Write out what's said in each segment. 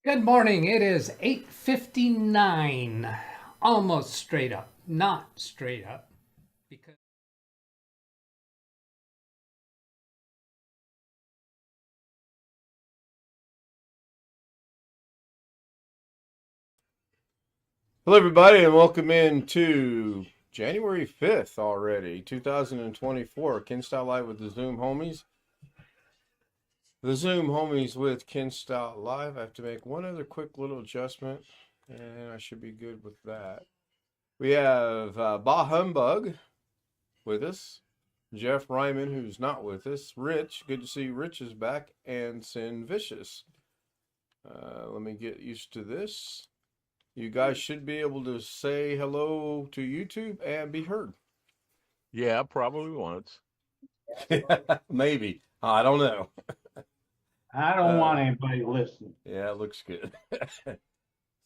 Good morning. It is 8:59. Almost straight up. Not straight up because Hello, everybody, and welcome in to January 5th already, 2024. Ken Style Live with the Zoom homies. The Zoom homies with Ken Style Live. I have to make one other quick little adjustment, and I should be good with that. We have Bah Humbug with us, Jeff Ryman, who's not with us, Rich, good to see Rich is back, and Sin Vicious. Let me get used to this. You guys should be able to say hello to YouTube and be heard. Yeah, probably once. Maybe. I don't know. I don't Uh, want anybody listening. yeah, it looks good.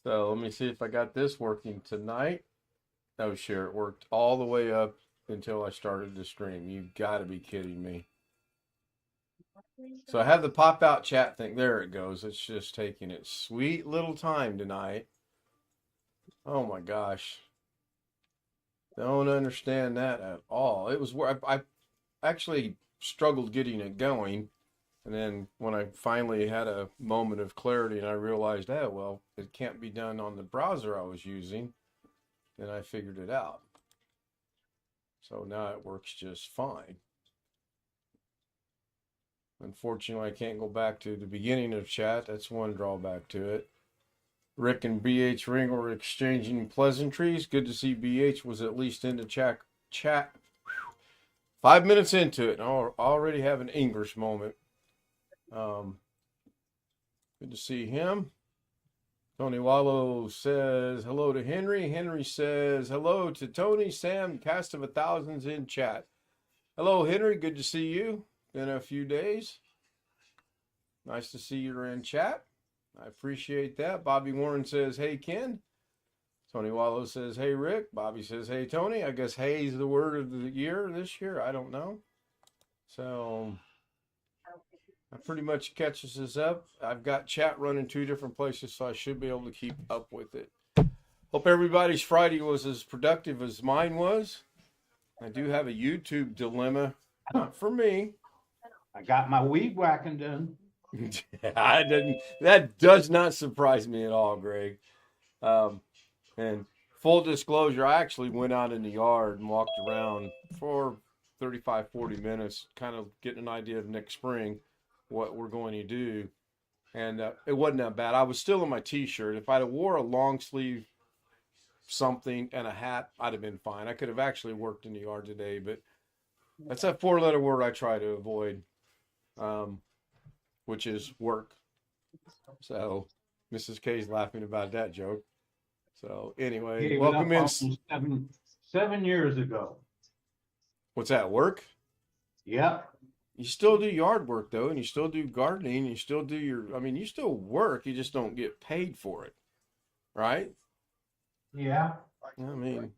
So let me see if I got this working tonight. Oh, sure. It worked all the way up until I started the stream. You got to be kidding me. So I have the pop out chat thing. There it goes. It's just taking its sweet little time tonight. Oh my gosh. Don't understand that at all. It was where I actually struggled getting it going. And then when I finally had a moment of clarity and I realized, oh, well, it can't be done on the browser I was using, then I figured it out. So now it works just fine. Unfortunately, I can't go back to the beginning of chat. That's one drawback to it. Rick and BH Ring were exchanging pleasantries. Good to see BH was at least in the chat. 5 minutes into it, and I already have an English moment. Good to see him. Tony Wallow says hello to Henry. Henry says hello to Tony, Sam, cast of thousands in chat. Hello, Henry. Good to see you. Been a few days. Nice to see you're in chat. I appreciate that. Bobby Warren says, hey, Ken. Tony Wallow says, hey, Rick. Bobby says, hey, Tony. I guess hey is the word of the year this year. I don't know. So that pretty much catches us up. I've got chat running two different places, so I should be able to keep up with it. Hope everybody's Friday was as productive as mine was. I do have a YouTube dilemma, not for me. I got my weed whacking done. I didn't. That does not surprise me at all, Greg. Um, and full disclosure, I actually went out in the yard and walked around for 35, 40 minutes, kind of getting an idea of next spring what we're going to do. And it wasn't that bad. I was still in my t-shirt. If I'd have wore a long sleeve something and a hat, I'd have been fine. I could have actually worked in the yard today, but that's that four-letter word I try to avoid, um, which is work. So Mrs. K's laughing about that joke. So anyway, Gave it welcome up in. almost 7 years ago. What's that, work? Yep. You still do yard work though, and you still do gardening, you still do your, I mean, you still work, you just don't get paid for it, right? Yeah. I mean,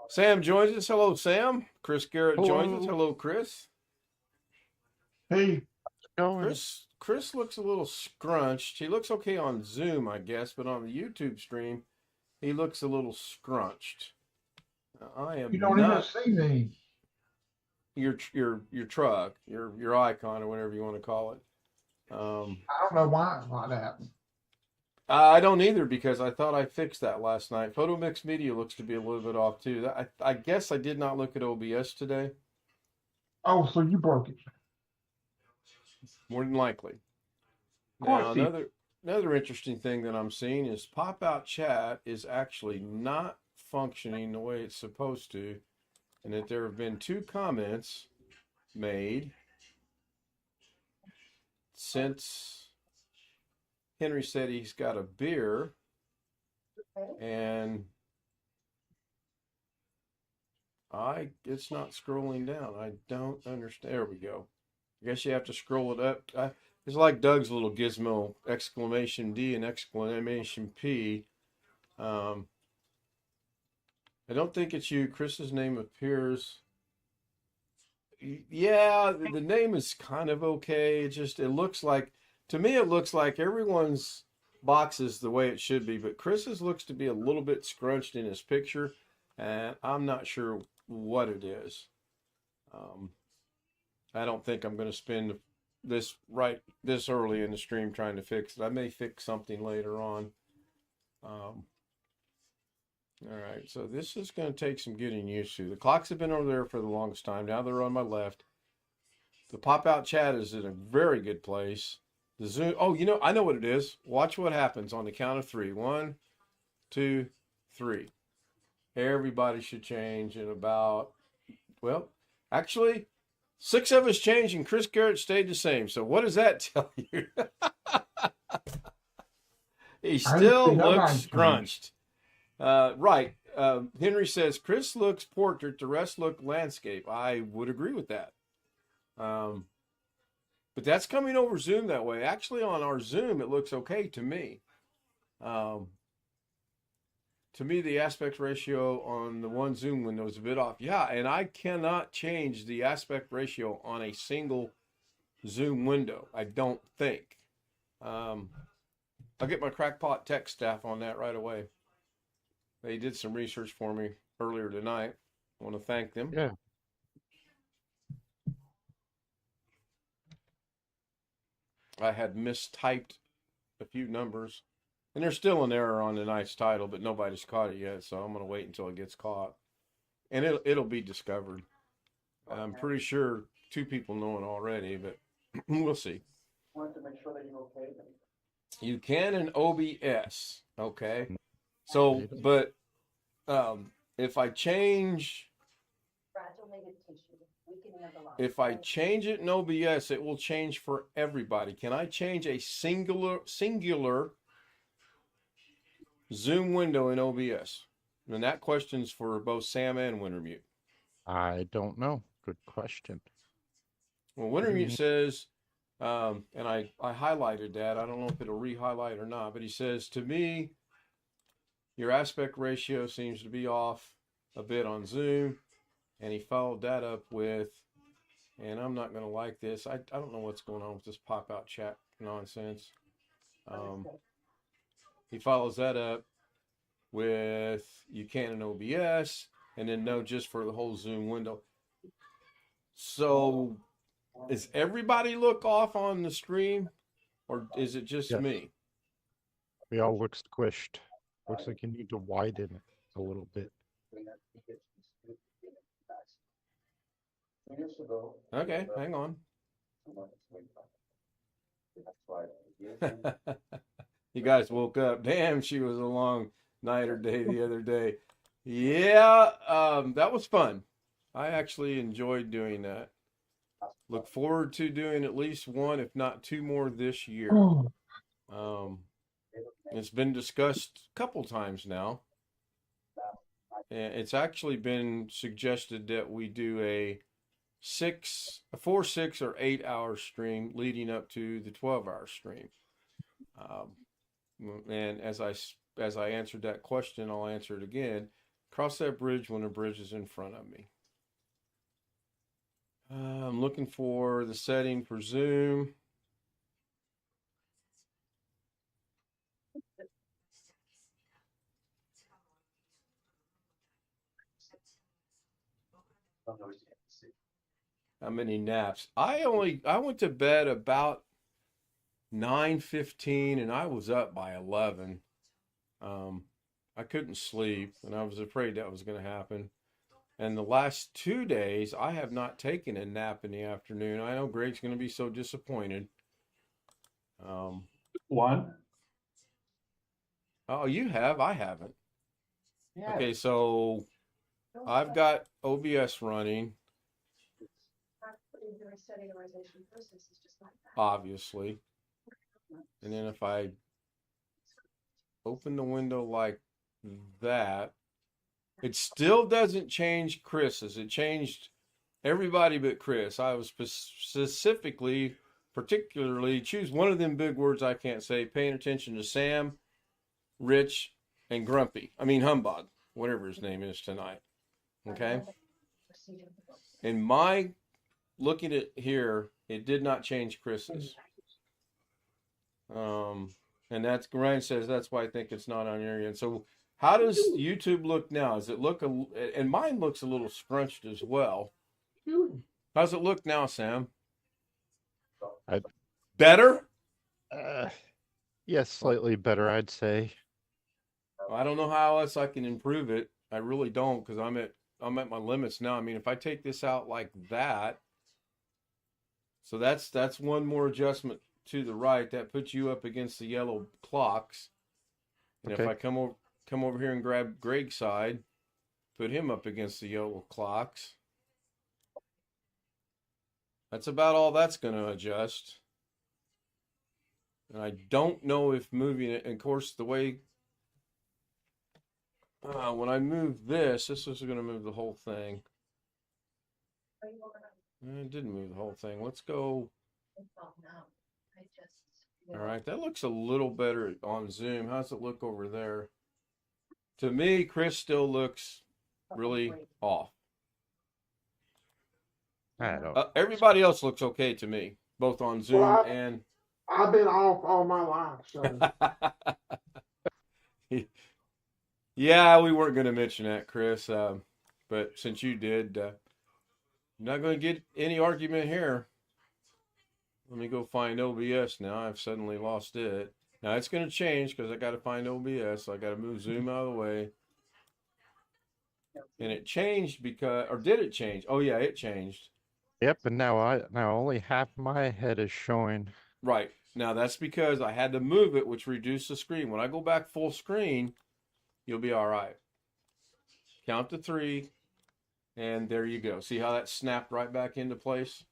Sam joins us. Hello, Sam. Chris Garrett joins us. Hello. Hello, Chris. Hey, going. Chris looks a little scrunched. He looks okay on Zoom, I guess, but on the YouTube stream, he looks a little scrunched. I You am don't even not see me. your truck, your icon or whatever you want to call it. I don't know why that happened. I don't either because I thought I fixed that last night. Photo Mix Media looks to be a little bit off too. I guess I did not look at OBS today. Oh, so you broke it. More than likely. Of Now course he. another interesting thing that I'm seeing is pop out chat is actually not functioning the way it's supposed to, and that there have been two comments made since Henry said he's got a beer and it's not scrolling down. I don't understand. There we go. I guess you have to scroll it up. It's like Doug's little gizmo, exclamation D and exclamation P. Um, I don't think it's you. Chris's name appears. Yeah, the name is kind of okay. It looks like To me, it looks like everyone's box is the way it should be, but Chris's looks to be a little bit scrunched in his picture, and I'm not sure what it is. I don't think I'm going to spend this early in the stream trying to fix it. I may fix something later on. All right, so this is going to take some getting used to. The clocks have been over there for the longest time. Now they're on my left. The pop-out chat is in a very good place. The Zoom, oh, I know what it is. Watch what happens on the count of 3. 1, 2, 3. Everybody should change in about, well, actually, 6 of us changed and Chris Garrett stayed the same. So what does that tell you? He still looks scrunched. Right. Henry says, Chris looks portrait, the rest look landscape. I would agree with that. But that's coming over Zoom that way. Actually, on our Zoom, it looks okay to me. To me, the aspect ratio on the one Zoom window is a bit off. Yeah, and I cannot change the aspect ratio on a single Zoom window, I don't think. I'll get my crackpot tech staff on that right away. They did some research for me earlier tonight. I want to thank them. Yeah. I had mistyped a few numbers, and there's still an error on tonight's title, but nobody's caught it yet, so I'm going to wait until it gets caught. And it'll be discovered. I'm pretty sure 2 people know it already, but we'll see. Wanted to make sure that you're okay. You can in OBS, okay? So, but if I change it in OBS, it will change for everybody. Can I change a singular Zoom window in OBS? And that question's for both Sam and Wintermute. I don't know. Good question. Well, Wintermute says, and I highlighted that. I don't know if it'll re-highlight or not, but he says, to me, your aspect ratio seems to be off a bit on Zoom. And he followed that up with, and I'm not going to like this. I don't know what's going on with this pop-out chat nonsense. He follows that up with, you can in OBS, and then no, just for the whole Zoom window. So, does everybody look off on the stream, or is it just me? We all look squished. Looks like you need to widen it a little bit. Okay, hang on. You guys woke up. Damn, she was a long night or day the other day. Yeah, that was fun. I actually enjoyed doing that. Look forward to doing at least 1, if not 2 more this year. It's been discussed a couple times now. And it's actually been suggested that we do a 4, 6, or 8 hour stream leading up to the 12-hour stream. And as I answered that question, I'll answer it again. Cross that bridge when a bridge is in front of me. I'm looking for the setting for Zoom. How many naps? I went to bed about 9:15 and I was up by 11. I couldn't sleep and I was afraid that was going to happen. And the last 2 days, I have not taken a nap in the afternoon. I know Greg's going to be so disappointed. One. Oh, you have? I haven't. Yeah. Okay, so I've got OBS running. Obviously. And then if I open the window like that, it still doesn't change Chris's. It changed everybody but Chris. I was particularly choose one of them big words I can't say, paying attention to Sam, Rich, and Grumpy. I mean Humbug, whatever his name is tonight. Okay? In my looking at here, it did not change Chris's. And that's Ryan says that's why I think it's not on your end. So how does YouTube look now? Does it look and mine looks a little scrunched as well. How's it look now, Sam? I- Better? Yes, slightly better, I'd say. I don't know how else I can improve it. I really don't, because I'm at my limits now. I mean, if I take this out like that, so that's one more adjustment to the right. That puts you up against the yellow clocks. And if Okay. I come over here and grab Greg's side, put him up against the yellow clocks. That's about all that's going to adjust. And I don't know if moving it, and of course, the way when I move this is going to move the whole thing. It didn't move the whole thing. Let's go. All right, that looks a little better on Zoom. How's it look over there? To me, Chris still looks really off. I don't. Everybody else looks okay to me, both on Zoom Well, and. I've been off all my life, so. Yeah, we weren't going to mention that, Chris, but since you did, I'm not going to get any argument here. Let me go find OBS now. I've suddenly lost it. Now it's going to change because I got to find OBS. So I got to move Zoom out of the way. And it changed because, or did it change? Oh yeah, it changed. Yep, and now only half my head is showing. Right. Now that's because I had to move it, which reduced the screen. When I go back full screen, you'll be all right. Count to 3, and there you go. See how that snapped right back into place?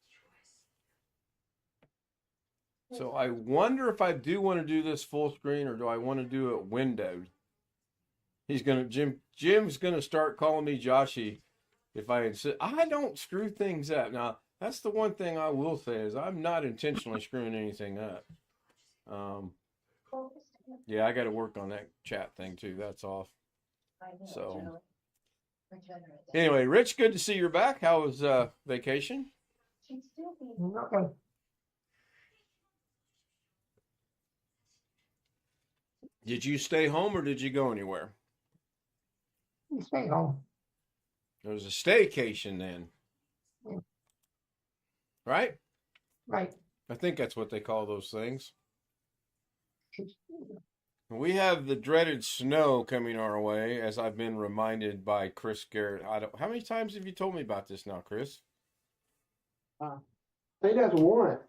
So I wonder if I do want to do this full screen or do I want to do it windowed? Jim's gonna start calling me Joshy if I insist. I don't screw things up. Now that's the one thing I will say is I'm not intentionally screwing anything up. Yeah, I got to work on that chat thing too. That's off. So anyway, Rich, good to see you're back. How was vacation? Okay. Did you stay home or did you go anywhere? Stay home. It was a staycation then. Right? Right. I think that's what they call those things. We have the dreaded snow coming our way, as I've been reminded by Chris Garrett. How many times have you told me about this now, Chris? I think that's once.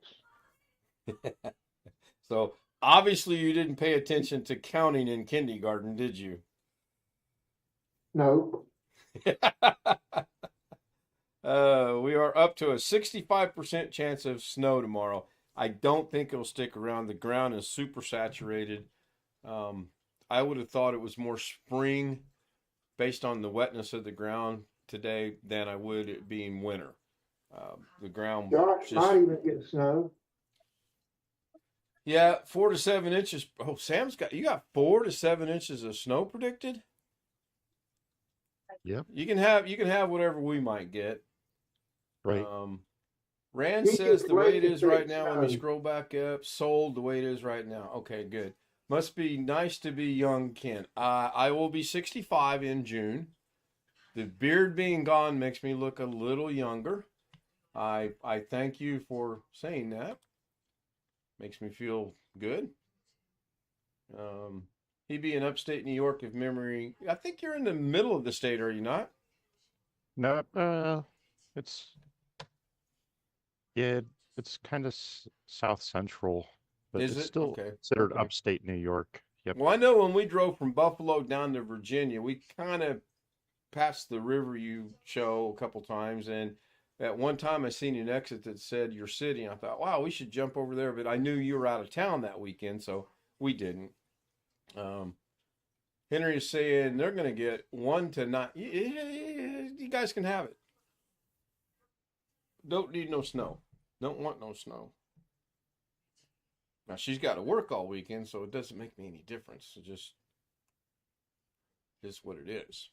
So obviously you didn't pay attention to counting in kindergarten, did you? No. We are up to a 65% chance of snow tomorrow. I don't think it'll stick around. The ground is super saturated. I would have thought it was more spring based on the wetness of the ground today than I would it being winter. The ground Josh might even get snow. Yeah, 4 to 7 inches. Oh, you got 4 to 7 inches of snow predicted? Yep. You can have whatever we might get. Right. Rand says the way it is right now, let me scroll back up, sold the way it is right now. Okay, good. Must be nice to be young, Ken. I will be 65 in June. The beard being gone makes me look a little younger. I thank you for saying that. Makes me feel good. He'd be in upstate New York if memory. I think you're in the middle of the state, are you not? No, it's kind of south central, but Is it's it? still Okay. considered Okay. upstate New York. Yep. Well, I know when we drove from Buffalo down to Virginia, we kind of passed the river you show a couple times, and at one time I seen an exit that said your city, and I thought, wow, we should jump over there, but I knew you were out of town that weekend, so we didn't. Henry is saying they're going to get 1 to 9. You guys can have it. Don't need no snow. Don't want no snow. Now she's got to work all weekend, so it doesn't make me any difference. It just is what it is.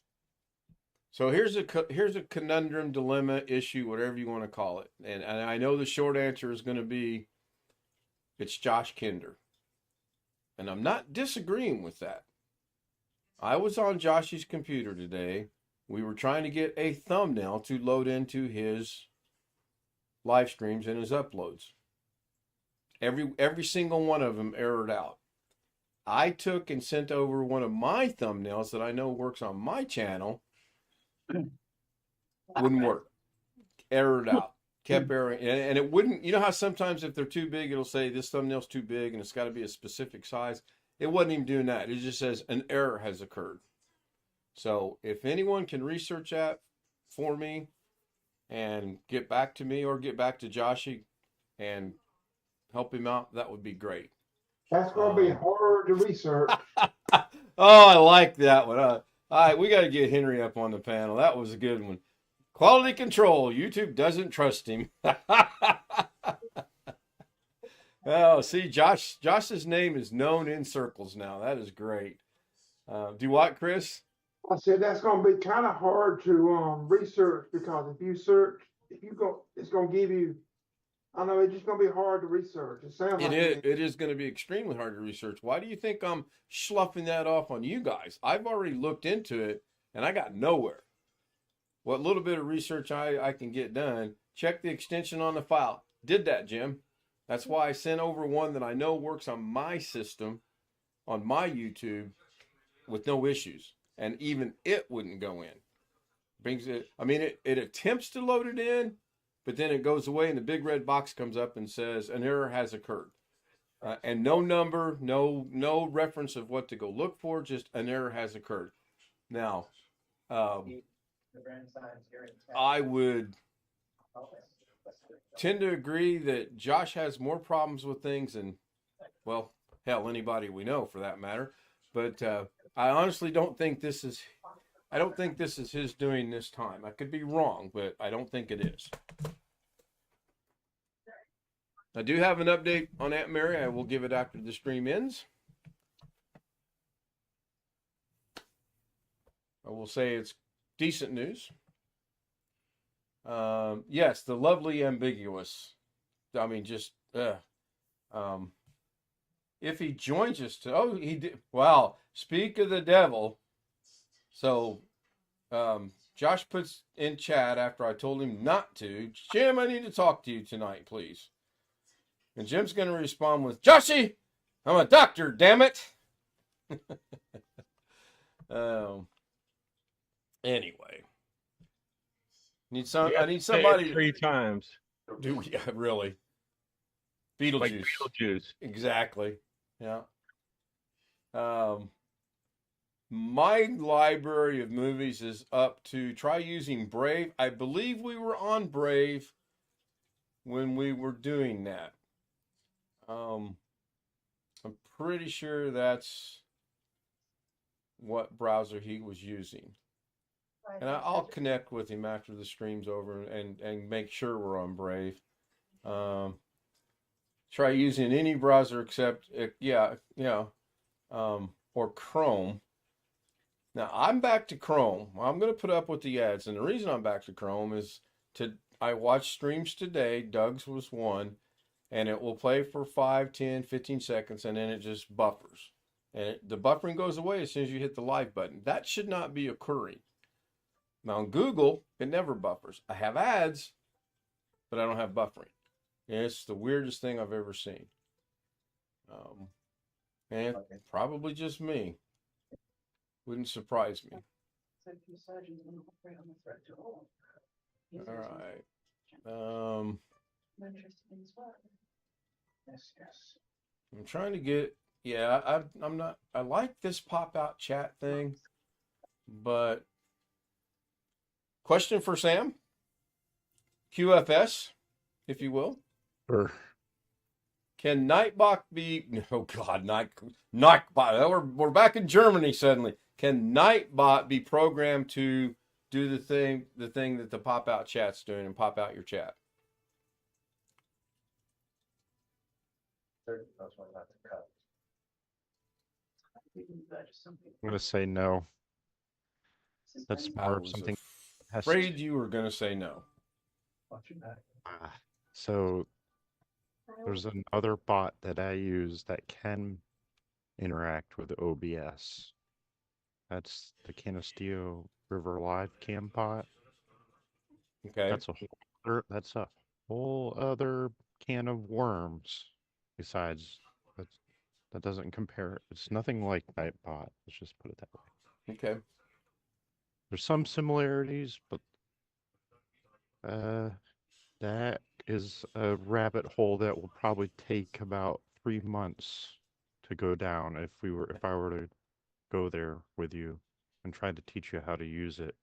So here's a conundrum, dilemma, issue, whatever you want to call it. And I know the short answer is going to be it's Josh Kinder. and I'm not disagreeing with that. I was on Josh's computer today. We were trying to get a thumbnail to load into his live streams and his uploads. Every single one of them errored out. I took and sent over one of my thumbnails that I know works on my channel. Wouldn't work. Errored out. Kept erroring. And it wouldn't, you know how sometimes if they're too big, it'll say this thumbnail's too big and it's got to be a specific size. It wasn't even doing that. It just says an error has occurred. So if anyone can research that for me and get back to me or get back to Joshy and help him out, that would be great. That's gonna be hard to research. Oh, I like that one. All right, we got to get Henry up on the panel. That was a good one. Quality control. YouTube doesn't trust him. Oh, see, Josh's name is known in circles now. That is great. Do what, Chris? I said that's gonna be kind of hard to research because if you search, it's gonna give you. I know it's just gonna be hard to research. It sounds like It is going to be extremely hard to research. Why do you think I'm sloughing that off on you guys? I've already looked into it and I got nowhere. What little bit of research I can get done, check the extension on the file. Did that, Jim. That's why I sent over one that I know works on my system, on my YouTube, with no issues. And even it wouldn't go in. Brings it, I mean, it attempts to load it in, but then it goes away and the big red box comes up and says an error has occurred. And no number, no reference of what to go look for, just an error has occurred. Now, I would tend to agree that Josh has more problems with things than, well, hell, anybody we know for that matter. But I honestly don't think this is his doing this time. I could be wrong, but I don't think it is. I do have an update on Aunt Mary. I will give it after the stream ends. I will say it's decent news. Yes, the lovely ambiguous. I mean, just if he joins us he did. Wow, speak of the devil. So, Josh puts in chat after I told him not to. Jim, I need to talk to you tonight, please. And Jim's going to respond with, Joshy, I'm a doctor, damn it. Anyway. I need somebody. 3 times. Do yeah, really. Beetlejuice. Like Beetlejuice. Exactly. Yeah. My library of movies is up to try using Brave. I believe we were on Brave when we were doing that. I'm pretty sure that's what browser he was using. And I'll connect with him after the stream's over and make sure we're on Brave. Try using any browser except, or Chrome. Now, I'm back to Chrome. I'm going to put up with the ads. And the reason I'm back to Chrome is I watched streams today. Doug's was one. And it will play for 5, 10, 15 seconds. And then it just buffers. And the buffering goes away as soon as you hit the live button. That should not be occurring. Now, on Google, it never buffers. I have ads, but I don't have buffering. And it's the weirdest thing I've ever seen. And probably just me. Wouldn't surprise me. All right. I'm trying to get, I'm not, I like this pop-out chat thing, but question for Sam, QFS, if you will. Sure. Can Nightbot be, oh God, Nightbot, we're back in Germany suddenly. Can Nightbot be programmed to do the thing that the pop-out chat's doing and pop out your chat? I'm going to say no. That's more of something. Afraid you were going to say no. So there's another bot that I use that can interact with OBS. That's the Canisteo River Live cam pot. Okay. That's a whole other can of worms. Besides, that doesn't compare. It's nothing like Nightbot. Let's just put it that way. Okay. There's some similarities, but that is a rabbit hole that will probably take about 3 months to go down if I were to go there with you and try to teach you how to use it.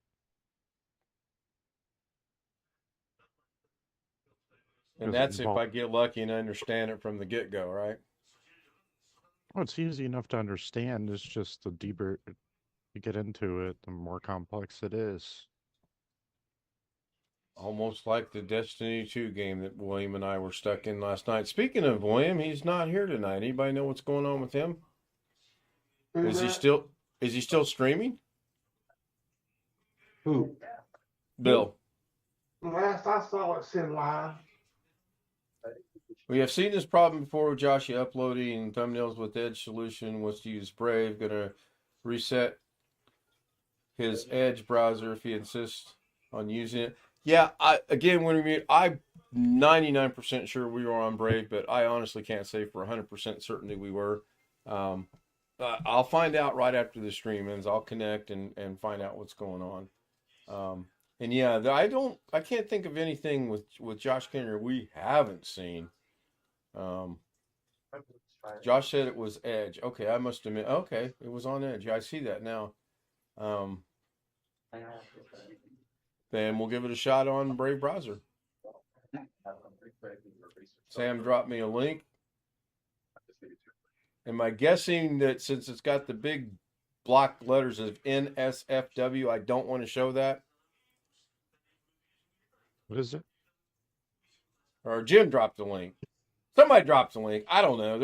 And Does it that's if involve- I get lucky and understand it from the get-go, right? Oh, it's easy enough to understand. It's just the deeper you get into it, the more complex it is. Almost like the Destiny 2 game that William and I were stuck in last night. Speaking of William, he's not here tonight. Anybody know what's going on with him? Is he still streaming? Who? Bill. Last I saw it said live. We have seen this problem before with Josh uploading thumbnails with Edge solution. Was to use Brave. Gonna reset his Edge browser if he insists on using it. Yeah, I'm 99% sure we were on Brave, but I honestly can't say for 100% certainty we were. I'll find out right after the stream ends. I'll connect and find out what's going on. And yeah, I can't think of anything with Josh Kenner we haven't seen. Josh said it was Edge. Okay, I must admit. Okay, it was on Edge. Yeah, I see that now. Then we'll give it a shot on Brave browser. Sam dropped me a link. Am I guessing that since it's got the big block letters of NSFW, I don't want to show that? What is it? Or Jim dropped the link. Somebody dropped the link. I don't know.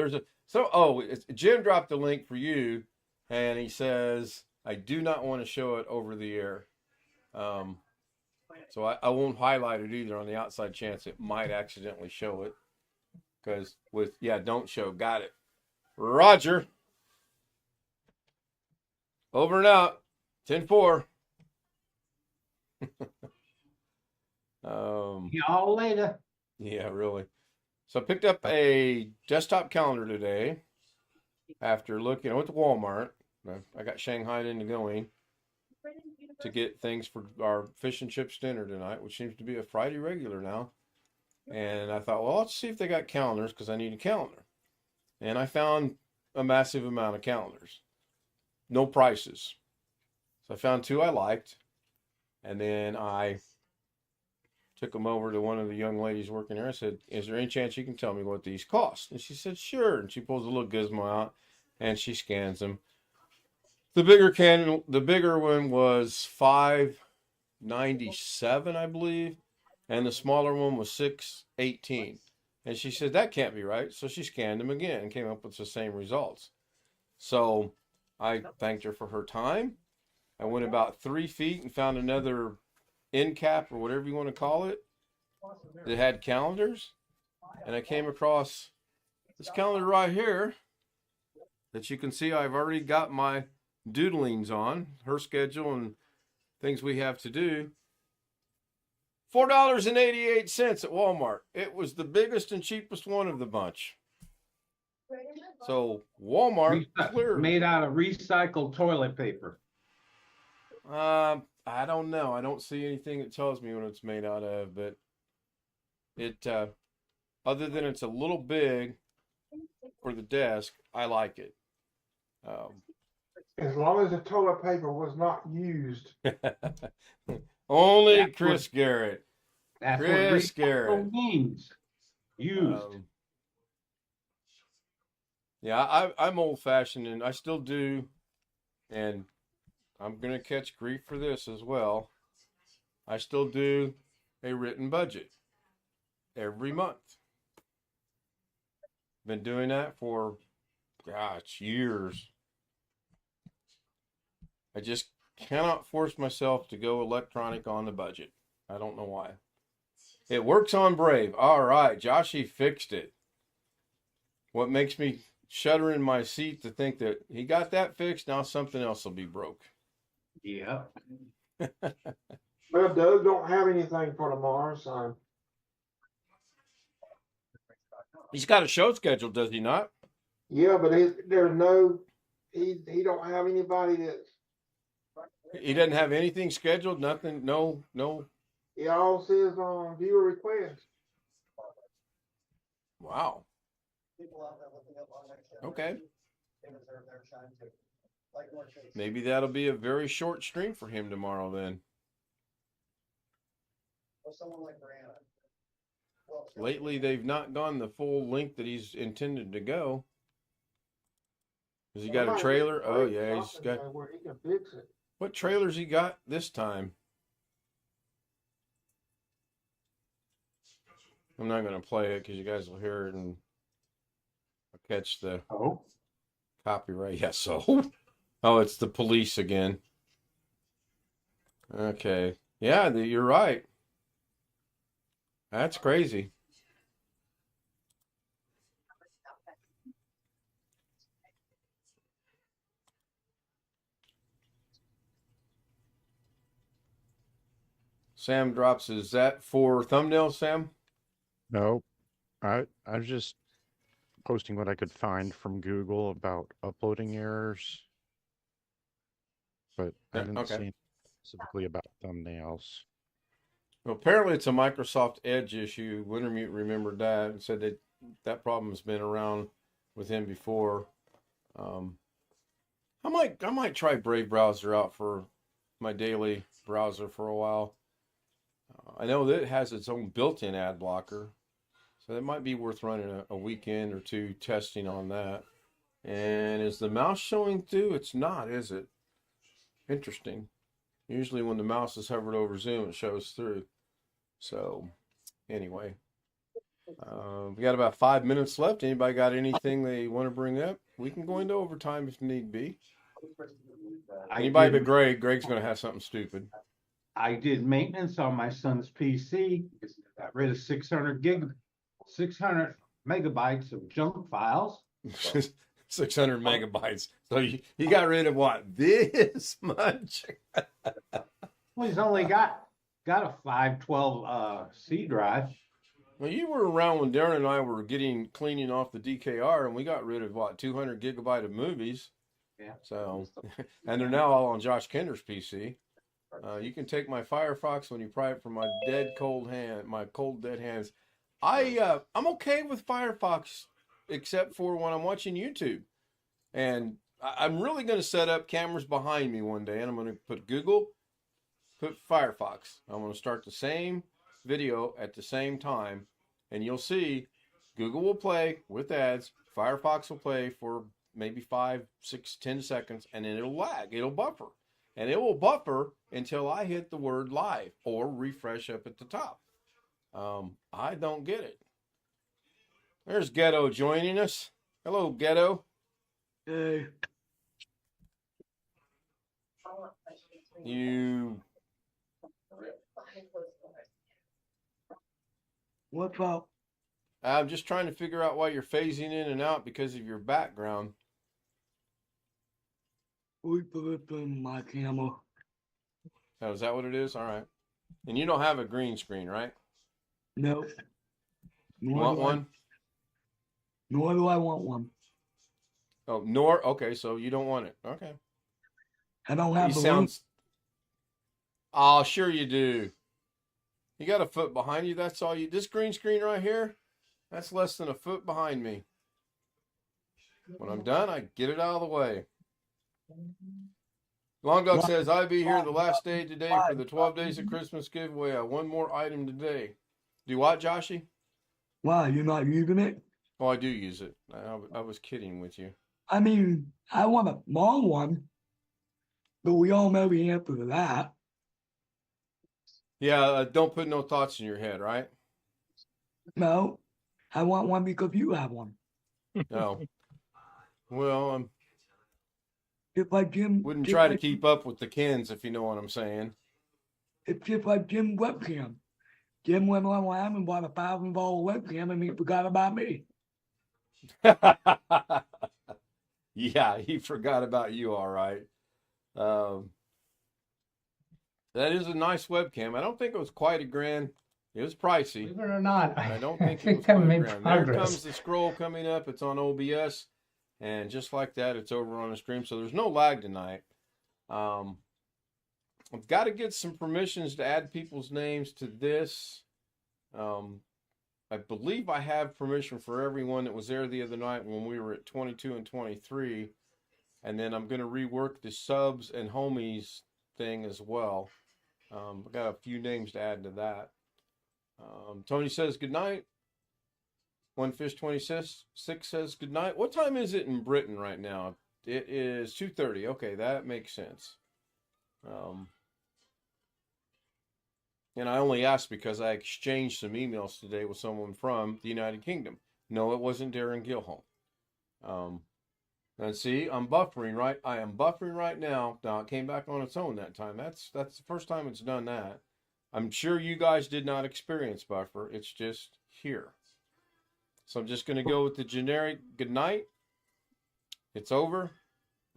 Jim dropped the link for you, and he says, I do not want to show it over the air. So I won't highlight it either on the outside chance it might accidentally show it. Because don't show. Got it. Roger. Over and out. 10-4. Y'all later. Yeah, really. So I picked up a desktop calendar today after looking. I went to Walmart. I got Shanghaied into going to get things for our fish and chips dinner tonight, which seems to be a Friday regular now. And I thought, well, let's see if they got calendars because I need a calendar. And I found a massive amount of calendars. No prices. So I found two I liked. And then I took them over to one of the young ladies working there. I said, is there any chance you can tell me what these cost? And she said, sure. And she pulls a little gizmo out and she scans them. The bigger one was $5.97, I believe. And the smaller one was $6.18. And she said, that can't be right. So she scanned them again and came up with the same results. So I thanked her for her time. I went about 3 feet and found another end cap or whatever you want to call it that had calendars. And I came across this calendar right here that you can see I've already got my doodlings on, her schedule and things we have to do. $4.88 at Walmart. It was the biggest and cheapest one of the bunch. So Walmart clearly Made out of recycled toilet paper. I don't know. I don't see anything that tells me what it's made out of, but it other than it's a little big for the desk, I like it. As long as the toilet paper was not used. Only Chris Garrett. That's Chris what Garrett. recycled means. Used. Yeah, I'm old fashioned and I still do, and I'm gonna catch grief for this as well. I still do a written budget every month. Been doing that for years. I just cannot force myself to go electronic on the budget. I don't know why. It works on Brave. All right, Joshy fixed it. What makes me shudder in my seat to think that he got that fixed. Now something else will be broke. Yeah. Well, Doug don't have anything for tomorrow, so He's got a show scheduled, does he not? yeah, but he don't have anybody that, He doesn't have anything scheduled. Nothing. No. he all says, viewer request. Wow. Okay. Maybe that'll be a very short stream for him tomorrow then. Lately, they've not gone the full length that he's intended to go. Has he got a trailer? Oh yeah, he's got. Where he can fix it. What trailers he got this time? I'm not going to play it because you guys will hear it and I'll catch the Oh, copyright. Yeah, so. Oh, it's the police again. Okay. Yeah, you're right. That's crazy. Sam drops. Is that for thumbnail, Sam? No, I was just posting what I could find from Google about uploading errors, but I didn't okay. see anything specifically about thumbnails. Well, apparently it's a Microsoft Edge issue. Wintermute remembered that and said that that problem has been around with him before. I might try Brave Browser out for my daily browser for a while. I know that it has its own built-in ad blocker, so that might be worth running a weekend or two testing on that. And is the mouse showing through? It's not, is it? Interesting. Usually when the mouse is hovered over Zoom, it shows through. So, anyway. We got about 5 minutes left. Anybody got anything they want to bring up? We can go into overtime if need be. Anybody but Greg. Greg's going to have something stupid. I did maintenance on my son's PC. Got rid of 600 megabytes of junk files. 600 megabytes. So you got rid of what? This much? Well, he's only got a 512 C drive. Well, you were around when Darren and I were cleaning off the DKR, and we got rid of what, 200 gigabyte of movies. Yeah. So, and they're now all on Josh Kinder's PC. You can take my Firefox when you pry it from my cold dead hands. I'm okay with Firefox, except for when I'm watching YouTube. And I'm really going to set up cameras behind me one day, and I'm going to put Google, put Firefox. I'm going to start the same video at the same time, and you'll see Google will play with ads, Firefox will play for maybe 5, 6, 10 seconds, and then it'll lag, it'll buffer. And it will buffer until I hit the word live or refresh up at the top. I don't get it. There's Ghetto joining us. Hello, Ghetto. Hey. You. What's up? I'm just trying to figure out why you're phasing in and out because of your background. We put it in my camera. Oh, is that what it is? All right. And you don't have a green screen, right? No. You want one? Nor do I want one. Oh, okay, so you don't want it. Okay. I don't have He the sounds. Oh, sure you do. You got a foot behind you. That's all you. This green screen right here, that's less than a foot behind me. When I'm done, I get it out of the way. Long Dog says, I'll be here the last day today for the 12 Days of Christmas giveaway. I have one more item today. Do what, Joshy? Why, you're not using it? Oh, I do use it. I was kidding with you. I mean, I want a long one, but we all know the answer to that. Yeah, don't put no thoughts in your head, right? No, I want one because you have one. No. Well, Just like Jim. wouldn't just try to like- keep up with the Kens, if you know what I'm saying. It's just like Jim's webcam. Jim went online and bought a $1,000 webcam and he forgot about me. Yeah, he forgot about you, all right. Um, that is a nice webcam. I don't think it was quite a grand. It was pricey. Believe it or not, I don't think it was I quite a made grand. There progress. comes the scroll coming up. It's on OBS. And just like that, it's over on the stream. So there's no lag tonight. I've got to get some permissions to add people's names to this. I believe I have permission for everyone that was there the other night when we were at 22 and 23. And then I'm going to rework the subs and homies thing as well. I've got a few names to add to that. Tony says good night. One Fish 26 says good night. What time is it in Britain right now? It is 2:30. Okay, that makes sense. And I only asked because I exchanged some emails today with someone from the United Kingdom. No, it wasn't Darren Gilholm. And see, I'm buffering, right? I am buffering right now. Now, it came back on its own that time. That's the first time it's done that. I'm sure you guys did not experience buffer. It's just here. So I'm just going to go with the generic good night. It's over.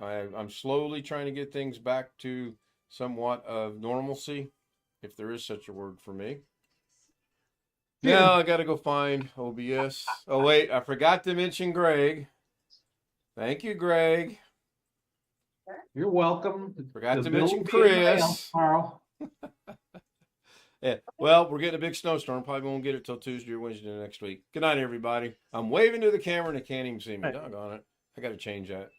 I'm slowly trying to get things back to somewhat of normalcy, if there is such a word for me. Now I got to go find OBS. Oh, wait, I forgot to mention Greg. Thank you, Greg. You're welcome. Forgot The to bill mention will be in the mail Chris. tomorrow. Yeah. Well, we're getting a big snowstorm. Probably won't get it till Tuesday or Wednesday next week. Good night, everybody. I'm waving to the camera and they can't even see me. Doggone it. I got to change that.